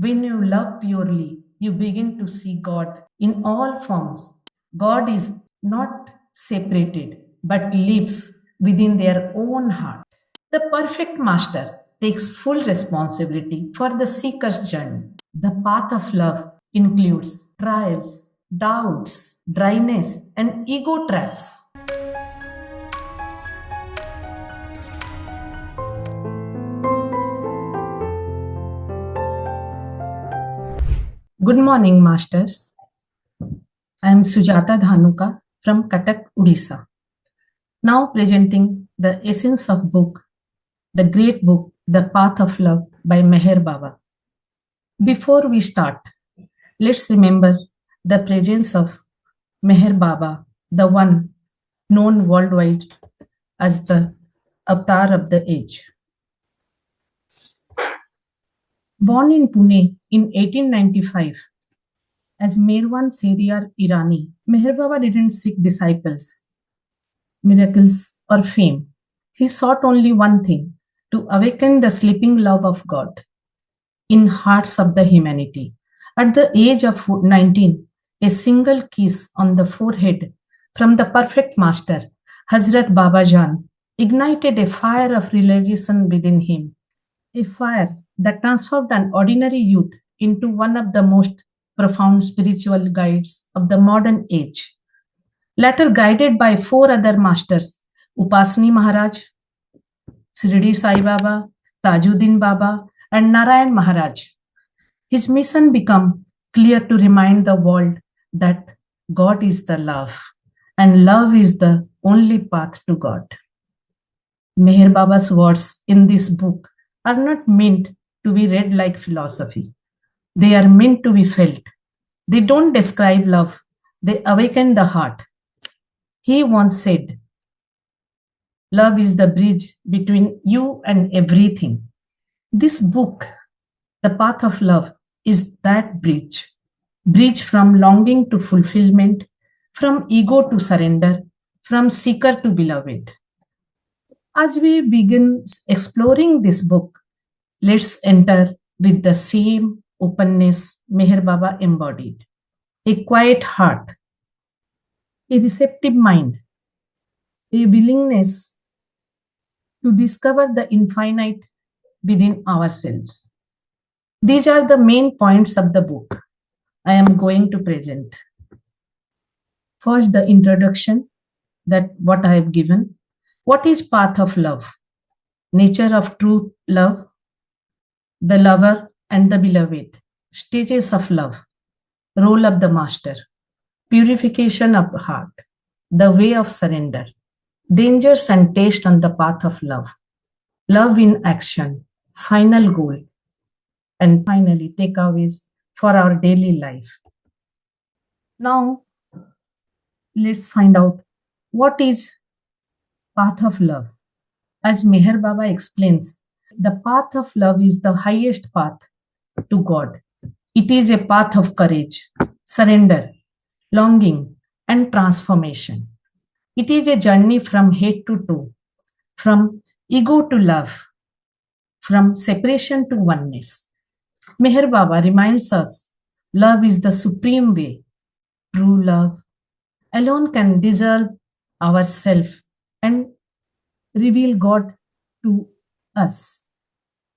When you love purely, you begin to see God in all forms. God is not separated, but lives within their own heart. The perfect master takes full responsibility for the seeker's journey. The path of love includes trials, doubts, dryness, and ego traps. Good morning, masters. I am Sujata Dhanuka from Cuttack, Odisha. Now presenting the essence of book, the great book, The Path of Love by Meher Baba. Before we start, let's remember the presence of Meher Baba, the one known worldwide as the avatar of the age. Born in Pune in 1895 as Merwan Seriar Irani, Meher Baba didn't seek disciples, miracles, or fame. He sought only one thing: to awaken the sleeping love of God in hearts of the humanity. At the age of 19, a single kiss on the forehead from the perfect master, Hazrat Baba Jan, ignited a fire of realization within him, a fire that transformed an ordinary youth into one of the most profound spiritual guides of the modern age. Later guided by four other masters, Upasani Maharaj, Shirdi Sai Baba, Tajuddin Baba, and Narayan Maharaj. His mission became clear to remind the world that God is the love, and love is the only path to God. Meher Baba's words in this book are not meant to be read like philosophy. They are meant to be felt. They don't describe love, they awaken the heart. He once said, "Love is the bridge between you and everything." This book, The Path of Love, is that bridge from longing to fulfillment, from ego to surrender, from seeker to beloved. As we begin exploring this book, let's enter with the same openness Meher Baba embodied: a quiet heart, a receptive mind, a willingness to discover the infinite within ourselves. These are the main points of the book I am going to present. First, the introduction, that what I have given. What is path of love? Nature of true love, the lover and the beloved, stages of love, role of the master, purification of heart, the way of surrender, dangers and taste on the path of love, love in action, final goal, and finally takeaways for our daily life. Now, let's find out what is path of love. As Meher Baba explains, the path of love is the highest path to God. It is a path of courage, surrender, longing, and transformation. It is a journey from head to toe, from ego to love, from separation to oneness. Meher Baba reminds us love is the supreme way. True love alone can dissolve ourselves and reveal God to us.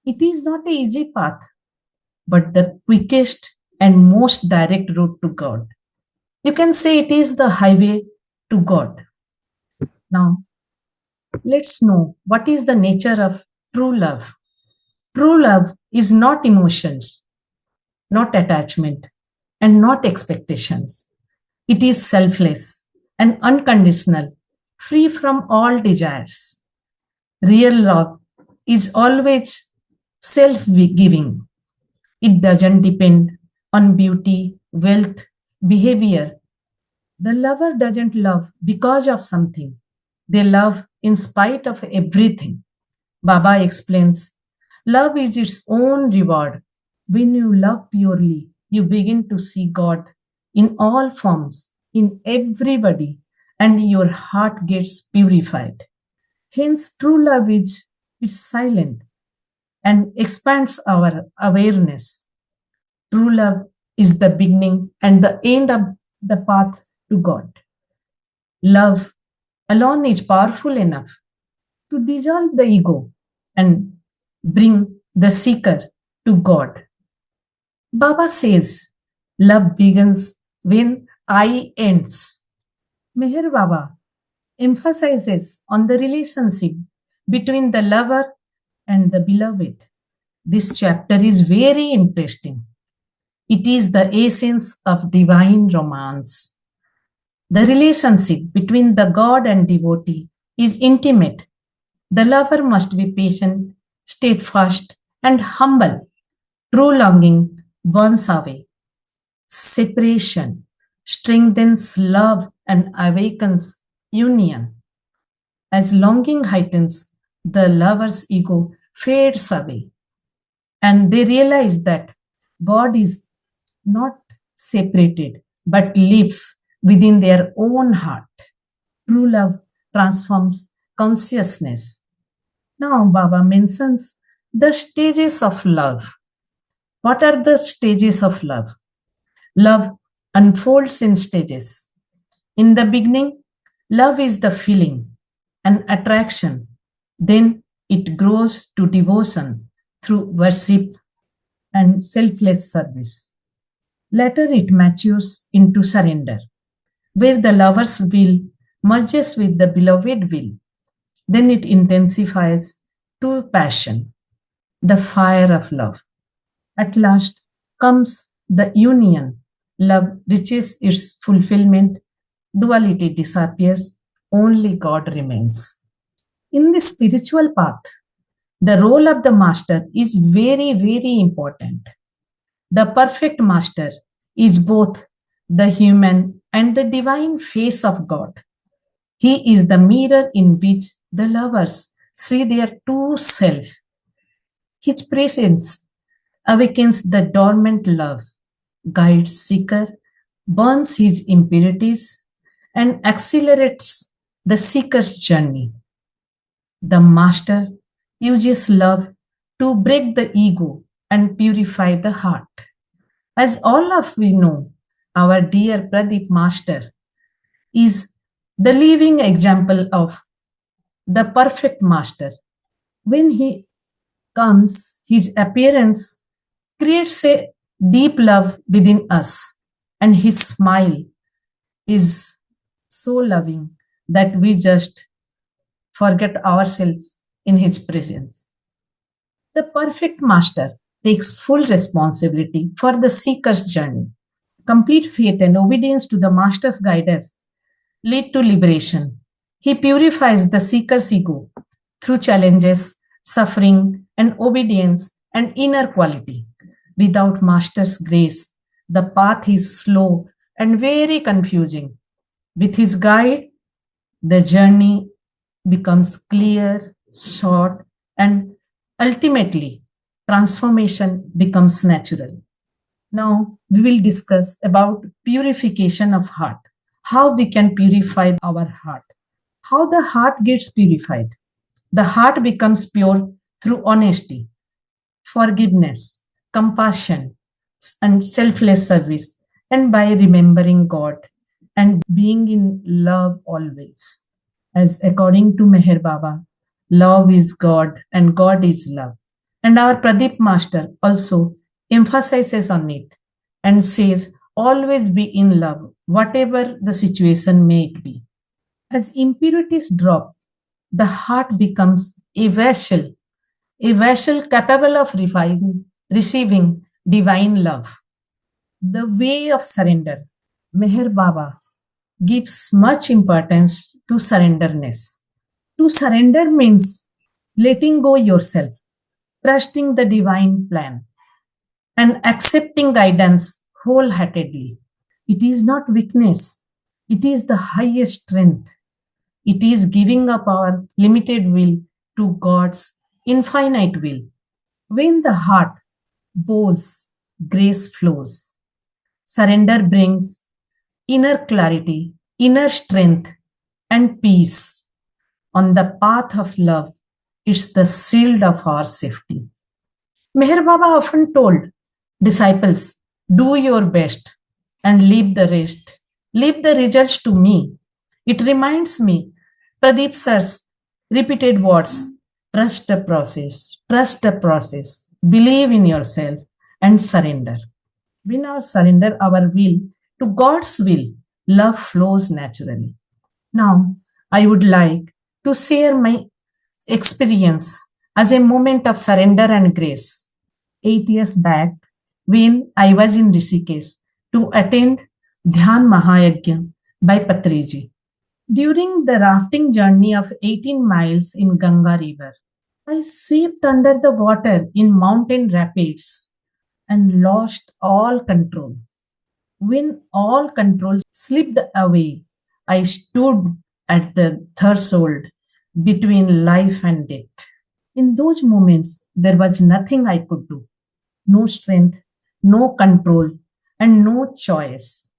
It is not an easy path, but the quickest and most direct route to God. You can say it is the highway to God. Now, let's know what is the nature of true love. True love is not emotions, not attachment, and not expectations. It is selfless and unconditional, free from all desires. Real love is always self giving. It doesn't depend on beauty, wealth, behavior. The lover doesn't love because of something, they love in spite of everything. Baba explains love is its own reward. When you love purely, you begin to see God in all forms, in everybody, and your heart gets purified. Hence, true love is it's silent and expands our awareness. True love is the beginning and the end of the path to God. Love alone is powerful enough to dissolve the ego and bring the seeker to God. Baba says, love begins when I ends. Meher Baba emphasizes on the relationship between the lover and the beloved. This chapter is very interesting. It is the essence of divine romance. The relationship between the God and devotee is intimate. The lover must be patient, steadfast, and humble. True longing burns away. Separation strengthens love and awakens union. As longing heightens, the lover's ego fades away, and they realize that God is not separated but lives within their own heart. True love transforms consciousness. Now, Baba mentions the stages of love. What are the stages of love? Love unfolds in stages. In the beginning, love is the feeling, an attraction. Then it grows to devotion through worship and selfless service. Later, it matures into surrender, where the lover's will merges with the beloved will. Then it intensifies to passion, the fire of love. At last comes the union. Love reaches its fulfillment, duality disappears, only God remains. In the spiritual path, the role of the master is very, very important. The perfect master is both the human and the divine face of God. He is the mirror in which the lovers see their true self. His presence awakens the dormant love, guides seeker, burns his impurities, and accelerates the seeker's journey. The master uses love to break the ego and purify the heart. As all of we know, our dear Pradeep Master is the living example of the perfect master. When he comes, his appearance creates a deep love within us, and his smile is so loving that we just forget ourselves in his presence. The perfect master takes full responsibility for the seeker's journey. Complete faith and obedience to the master's guidance lead to liberation. He purifies the seeker's ego through challenges, suffering, and obedience and inner quality. Without master's grace, the path is slow and very confusing. With his guide, the journey becomes clear, short, and ultimately transformation becomes natural. Now we will discuss about purification of heart. How we can purify our heart. How the heart gets purified. The heart becomes pure through honesty, forgiveness, compassion, and selfless service, and by remembering God and being in love always. As according to Meher Baba, love is God and God is love. And our Pradeep Master also emphasizes on it and says, always be in love, whatever the situation may be. As impurities drop, the heart becomes a vessel capable of receiving divine love. The way of surrender. Meher Baba gives much importance to surrenderness. To surrender means letting go yourself, trusting the divine plan, and accepting guidance wholeheartedly. It is not weakness, it is the highest strength. It is giving up our limited will to God's infinite will. When the heart bows, grace flows. Surrender brings inner clarity, inner strength, and peace. On the path of love, it's the shield of our safety. Meher Baba often told Disciples, do your best and leave the rest. Leave the results to me. It reminds me, Pradeep sir's repeated words, trust the process, believe in yourself, and surrender. When we surrender our will to God's will, love flows naturally. Now, I would like to share my experience as a moment of surrender and grace. 8 years back, when I was in Rishikesh to attend Dhyan Mahayagya by Patriji. During the rafting journey of 18 miles in Ganga River, I swept under the water in mountain rapids and lost all control. When all control slipped away, I stood at the threshold between life and death. In those moments, there was nothing I could do, no strength, no control, and no choice.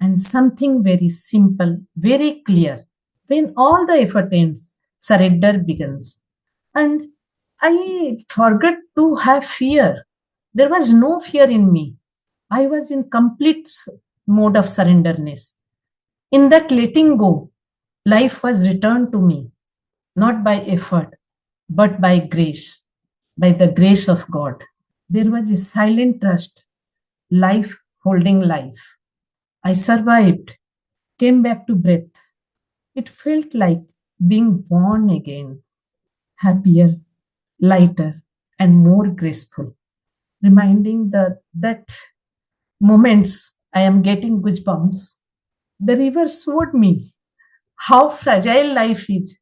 And something very simple, very clear. When all the effort ends, surrender begins. And I forgot to have fear. There was no fear in me. I was in complete mode of surrenderness. In that letting go, life was returned to me, not by effort, but by grace, by the grace of God. There was a silent trust, life holding life. I survived, came back to breath. It felt like being born again, happier, lighter, and more graceful, reminding that moments I am getting goosebumps. The river showed me how fragile life is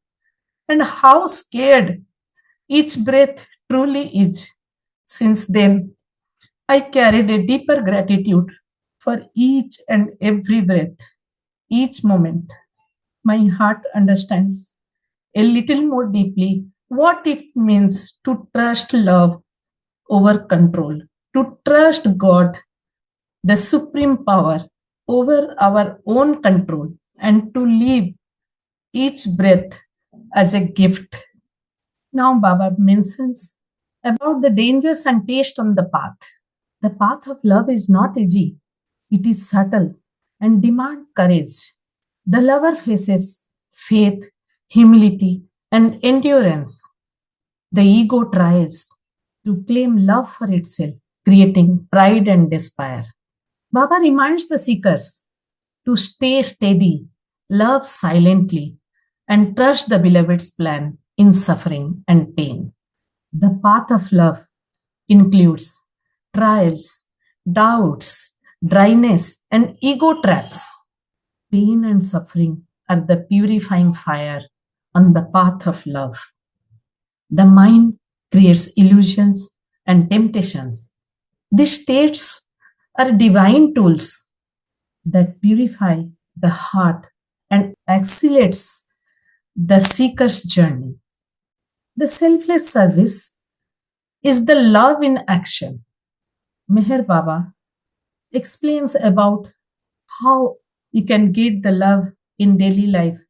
and how scared each breath truly is. Since then, I carried a deeper gratitude for each and every breath, each moment. My heart understands a little more deeply what it means to trust love over control, to trust God, the supreme power over our own control, and to live each breath as a gift. Now, Baba mentions about the dangers and taste on the path. The path of love is not easy, it is subtle and demand courage. The lover faces faith, humility, and endurance. The ego tries to claim love for itself, creating pride and despair. Baba reminds the seekers to stay steady, love silently, and trust the beloved's plan in suffering and pain. The path of love includes trials, doubts, dryness, and ego traps. Pain and suffering are the purifying fire on the path of love. The mind creates illusions and temptations. These states are divine tools that purify the heart and accelerates the seeker's journey. The selfless service is the love in action. Meher Baba explains about how you can get the love in daily life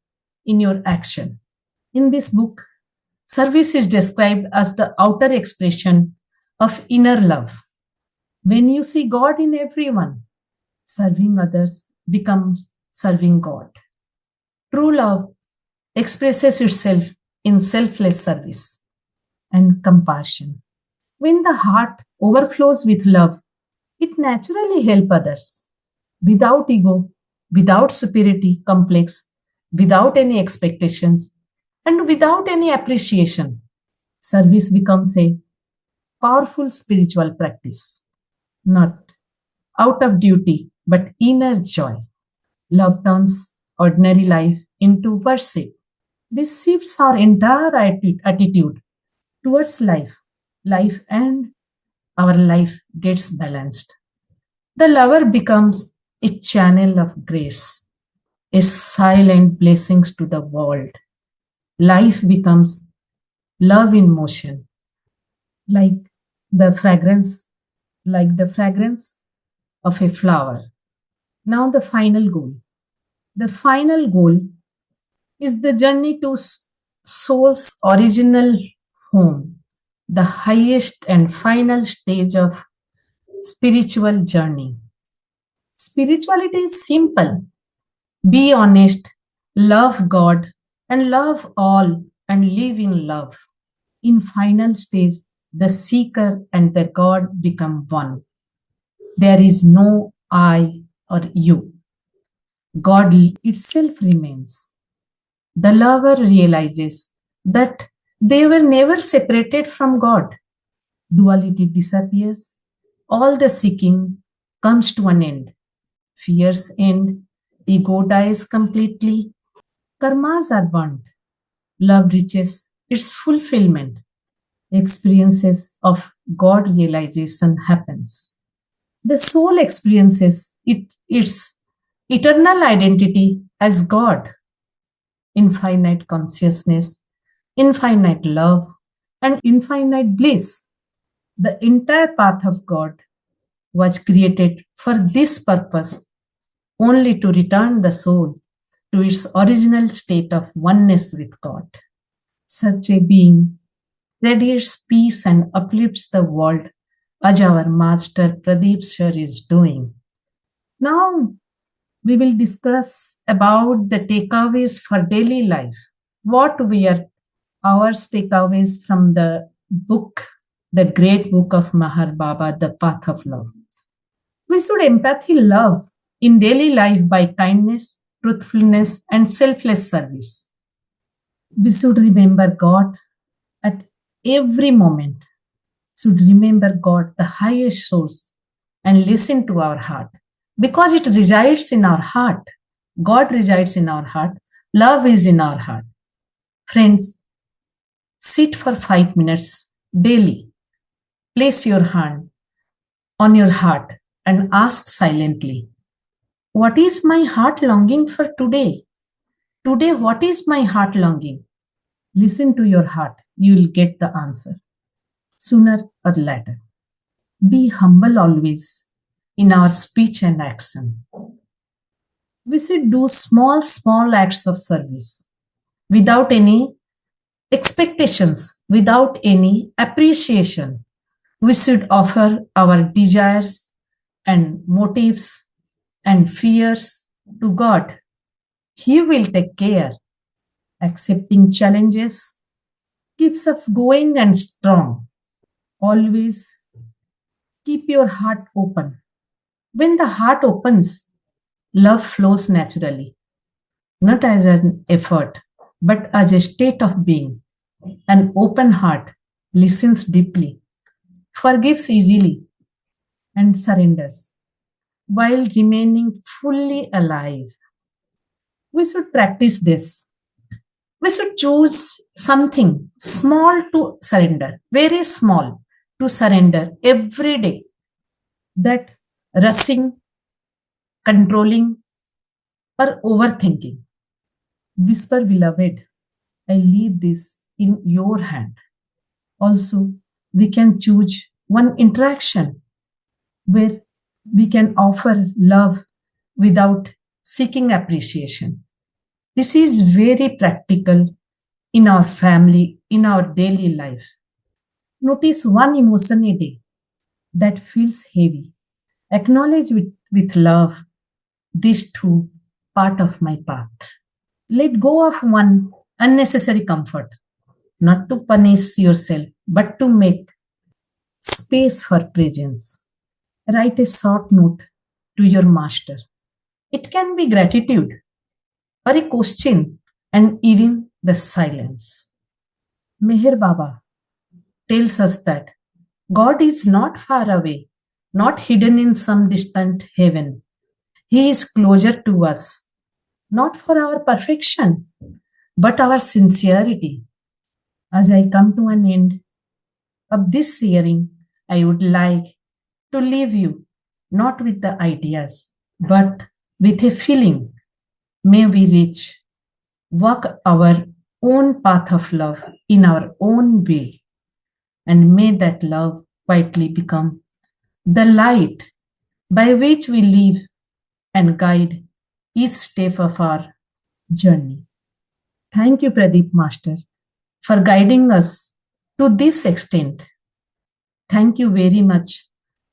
in your action. In this book, service is described as the outer expression of inner love. When you see God in everyone, serving others becomes serving God. True love expresses itself in selfless service and compassion. When the heart overflows with love, it naturally helps others without ego, without superiority complex, without any expectations, and without any appreciation. Service becomes a powerful spiritual practice, not out of duty, but inner joy. Love turns ordinary life into worship. This shifts our entire attitude towards life. Life and our life gets balanced. The lover becomes a channel of grace, a silent blessings to the world. Life becomes love in motion, like the fragrance, like the fragrance of a flower. Now the final goal. The final goal is the journey to soul's original home, the highest and final stage of Spiritual journey. Spirituality is simple. Be honest, love God, and love all, and live in love. In final stage, the seeker and the God become one. There is no I or you. God itself remains. The lover realizes that they were never separated from God. Duality disappears. All the seeking comes to an end. Fears end. Ego dies completely. Karmas are burnt. Love reaches its fulfillment. Experiences of God realization happens. The soul experiences its eternal identity as God, infinite consciousness, infinite love, and infinite bliss. The entire path of God was created for this purpose, only to return the soul to its original state of oneness with God. Such a being radiates peace and uplifts the world as our Master Pradeep Vijay is doing. Now we will discuss about the takeaways for daily life. What were our takeaways from the book, the great book of Mahar Baba, The Path of Love? We should empathy love in daily life by kindness, truthfulness, and selfless service. We should remember God at every moment, should remember God, the highest source, and listen to our heart because it resides in our heart. God resides in our heart. Love is in our heart. Friends, sit for 5 minutes daily. Place your hand on your heart and ask silently, what is my heart longing for today? Today, what is my heart longing? Listen to your heart. You will get the answer sooner or later. Be humble always in our speech and action. We should do small acts of service without any expectations, without any appreciation. We should offer our desires and motives and fears to God. He will take care. Accepting challenges keeps us going and strong. Always keep your heart open. When the heart opens, love flows naturally, not as an effort, but as a state of being. An open heart listens deeply, forgives easily, and surrenders while remaining fully alive. We should practice this. We should choose something small to surrender, very small to surrender every day. That rushing, controlling, or overthinking. Whisper, beloved, I leave this in your hand. Also, we can choose one interaction where we can offer love without seeking appreciation. This is very practical in our family, in our daily life. Notice one emotion a day that feels heavy. Acknowledge with love, this too part of my path. Let go of one unnecessary comfort, not to punish yourself, but to make space for presence. Write a short note to your master. It can be gratitude or a question and even the silence. Meher Baba tells us that God is not far away, not hidden in some distant heaven. He is closer to us, not for our perfection, but our sincerity. As I come to an end of this sharing, I would like to leave you not with the ideas, but with a feeling. May we reach, walk our own path of love in our own way, and may that love quietly become the light by which we live and guide each step of our journey. Thank you, Pradeep Master, for guiding us to this extent. Thank you very much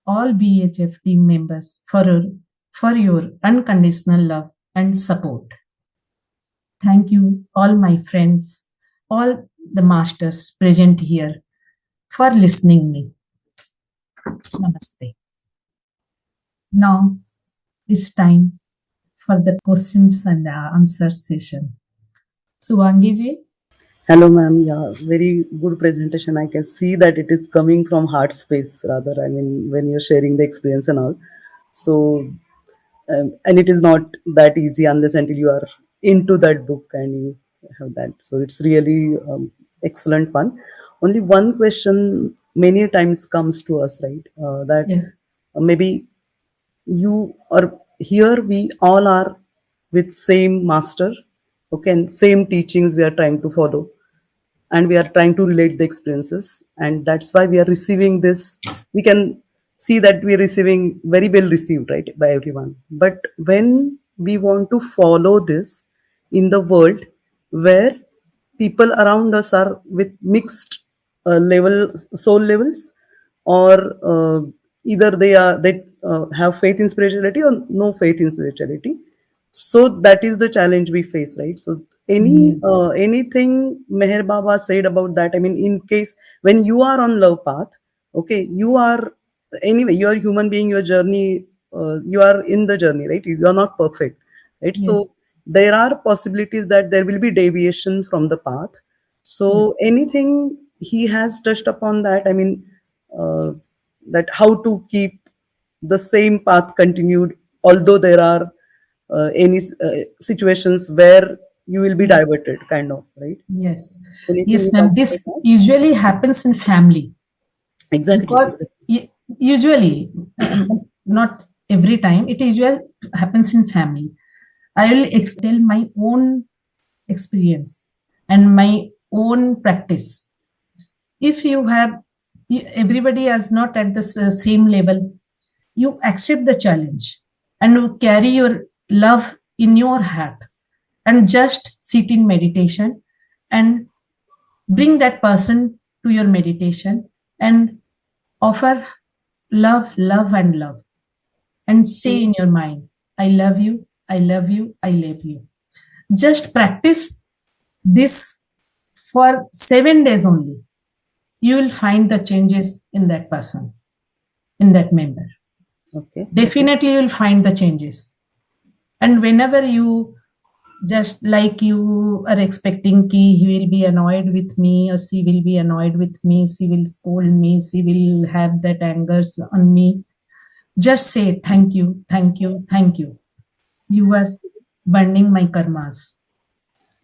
all BHF team members for your unconditional love and support. Thank you, all my friends, all the masters present here for listening me. Namaste. Now it's time for the questions and answers session. Suvangi ji. Hello, ma'am. Yeah, very good presentation. I can see that it is coming from heart space, rather. I mean, when you're sharing the experience and all. So, and it is not that easy unless until you are into that book and you have that. So, it's really excellent one. Only one question many times comes to us, right? That Yes. maybe you or here we all are with same master, okay, and same teachings we are trying to follow, and we are trying to relate the experiences, and that's why we are receiving this. We can see that we are receiving very well received, right, by everyone. But when we want to follow this in the world where people around us are with mixed level soul levels, or either they have faith in spirituality or no faith in spirituality, so that is the challenge we face, right? So Yes. anything Meher Baba said about that, I mean, in case when you are on love path, okay, you are, anyway, you are human being, your journey, you are in the journey, right? You are not perfect, right? So Yes. there are possibilities that there will be deviation from the path. Yes. So anything he has touched upon that, I mean, uh, that how to keep the same path continued, although there are any situations where you will be Yes. diverted, kind of, right? Yes. Anything Yes, you ma'am. can say This that? usually happens in family Exactly, because exactly. usually, not every time, it usually happens in family. I will tell my own experience and my own practice. If you have, everybody is not at the same level, you accept the challenge and you carry your love in your heart and just sit in meditation and bring that person to your meditation and offer love, love, and love, and say in your mind, I love you, I love you, I love you. Just practice this for 7 days only. You will find the changes in that person, in that member. Okay, okay, Definitely, you will find the changes. And whenever you just like you are expecting ki he will be annoyed with me or she will be annoyed with me, she will scold me, she will have that angers on me, just say thank you, thank you, thank you. You are burning my karmas.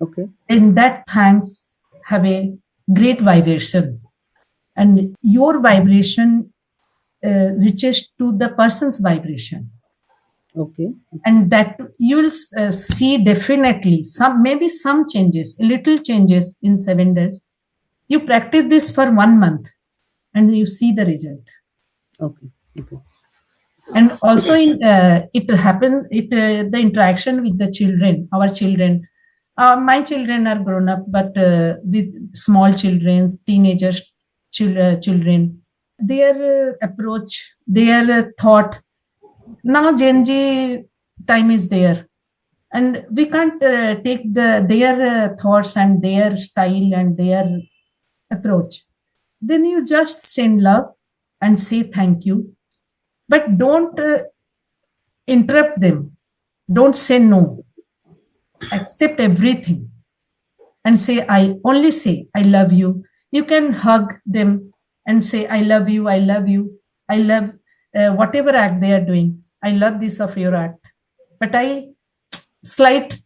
okay, And that thanks have a great vibration. And your vibration reaches to the person's vibration. okay, And that you will see definitely some, maybe some changes, little changes in 7 days. You practice this for 1 month and you see the result. okay, okay, And also in it happen it the interaction with the children, our children, my children are grown up, but with small children, teenagers, children, their approach, their thought, now Gen Z time is there, and we can't take their thoughts and their style and their approach. Then you just send love and say thank you, but don't interrupt them. Don't say no. Accept everything and say, I only say, I love you. You can hug them and say, I love you, I love you, I love whatever act they are doing. I love this of your act. But I slight,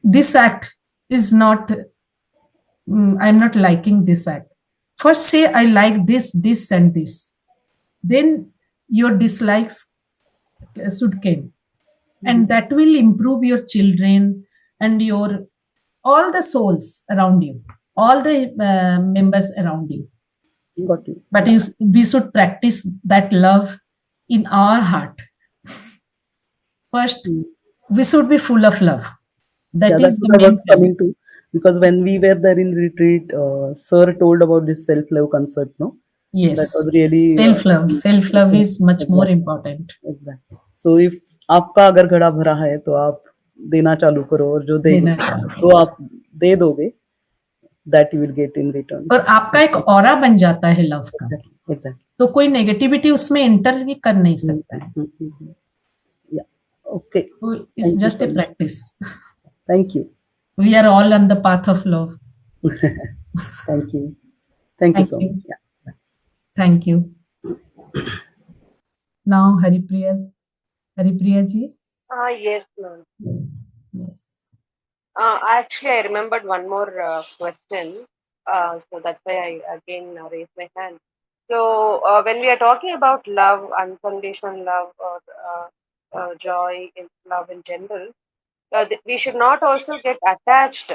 this act is not, I'm not liking this act. First say, I like this, and this. Then your dislikes should come, and that will improve your children and your all the souls around you, all the members around you. got you. But Yeah. we should practice that love in our heart first. Mm. We should be full of love. Yeah, That is that's the what I main was challenge. coming to. Because when we were there in retreat, Sir told about this self love concept, no? Yes. That was really Self-love. Self-love is much more exactly. important. Exactly. So if आपका अगर घड़ा भरा है तो आप देना चालू करो और जो देना चालू जो करो। आप दे दोगे that you will get in return. और आपका एक ऑरा बन जाता है लव का, Exactly. Exactly. तो कोई नेगेटिविटी उसमें एंटर भी कर नहीं सकता है। Yeah. Okay. तो it's Thank you just so a much. Practice. Thank you. We are all on the path of love. Thank you. Thank you thank so you. much. Yeah. Thank you. Now Haripriya, Haripriya ji. Yes, ma'am. Yes. Actually, I remembered one more question. So that's why I again raised my hand. So when we are talking about love, unconditional love, or joy in love in general, we should not also get attached.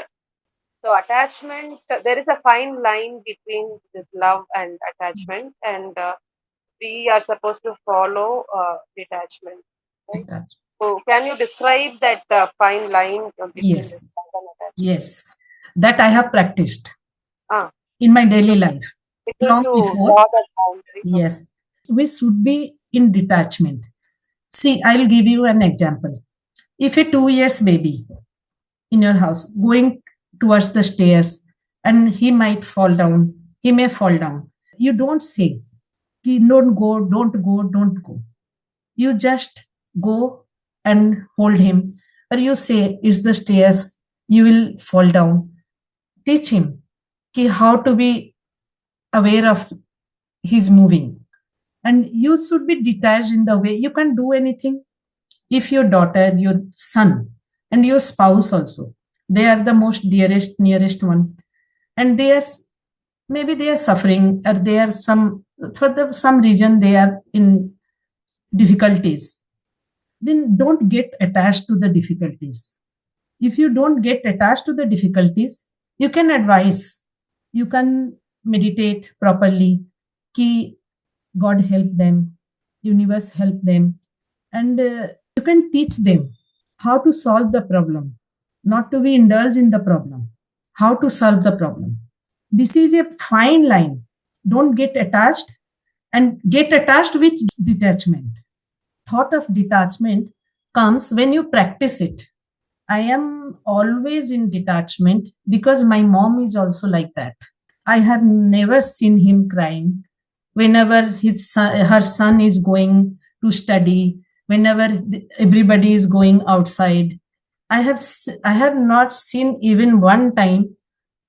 So attachment, there is a fine line between this love and attachment, and we are supposed to follow detachment, right? So can you describe that fine line between this Yes. love and attachment? Yes. That I have practiced Ah, in my daily life it is long to before. draw that boundary. Yes. We should be in detachment. See, I'll give you an example. If a 2 years baby in your house going towards the stairs and he might fall down, he may fall down. You don't say, don't go, don't go, don't go. You just go and hold him. Or you say, it's the stairs, you will fall down. Teach him how to be aware of his moving. And you should be detached in the way you can do anything. If your daughter, your son, and your spouse also, they are the most dearest, nearest one, and they are maybe they are suffering, or they are some reason they are in difficulties, then don't get attached to the difficulties. If you don't get attached to the difficulties, you can advise, you can meditate properly, ki God help them, universe help them, and you can teach them how to solve the problem, not to be indulged in the problem, how to solve the problem. This is a fine line. Don't get attached, and get attached with detachment. Thought of detachment comes when you practice it. I am always in detachment because my mom is also like that. I have never seen him crying whenever her son is going to study, whenever everybody is going outside. I have not seen even one time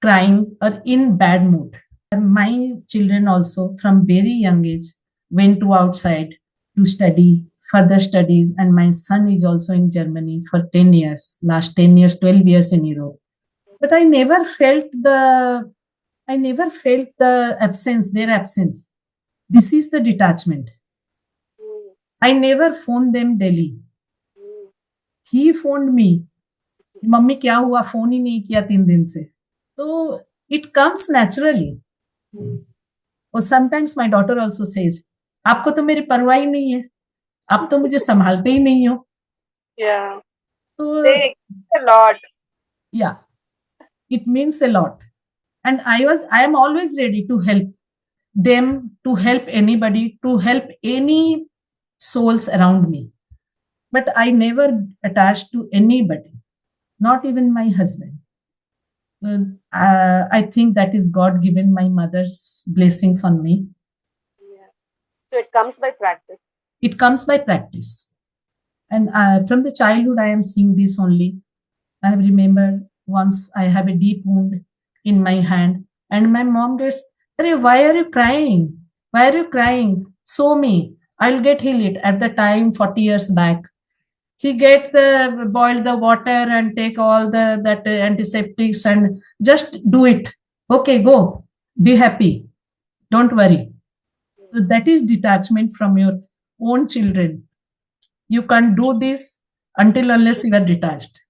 crying or in bad mood. My children also from very young age went to outside to study further studies, and my son is also in Germany for 10 years, last 10 years, 12 years in Europe. But I never felt the absence, their absence. This is the detachment. I never phoned them daily. He phoned me, mummy क्या हुआ, phone ही नहीं किया 3 दिन से. तो it comes naturally. और sometimes my daughter also says, आपको तो मेरी परवाह ही नहीं है, आप तो मुझे संभालते ही नहीं हो. Yeah, तो they exist a lot. yeah, it means a lot. And I am always ready to help them, to help anybody, to help any souls around me. But I never attached to anybody, not even my husband. I think that is God given, my mother's blessings on me. Yeah. So it comes by practice. It comes by practice. And from the childhood, I am seeing this only. I have remembered once I have a deep wound in my hand, and my mom gets, why are you crying? Why are you crying? Show me. I'll get healed. At the time, 40 years back, he get the boil the water and take all the that antiseptics and just do it. Okay, go. Be happy. Don't worry. So that is detachment from your own children. You can't do this until unless you are detached.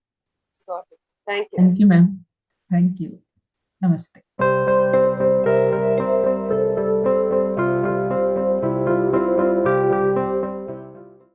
Got it. Thank you. Thank you, ma'am. Thank you. Namaste.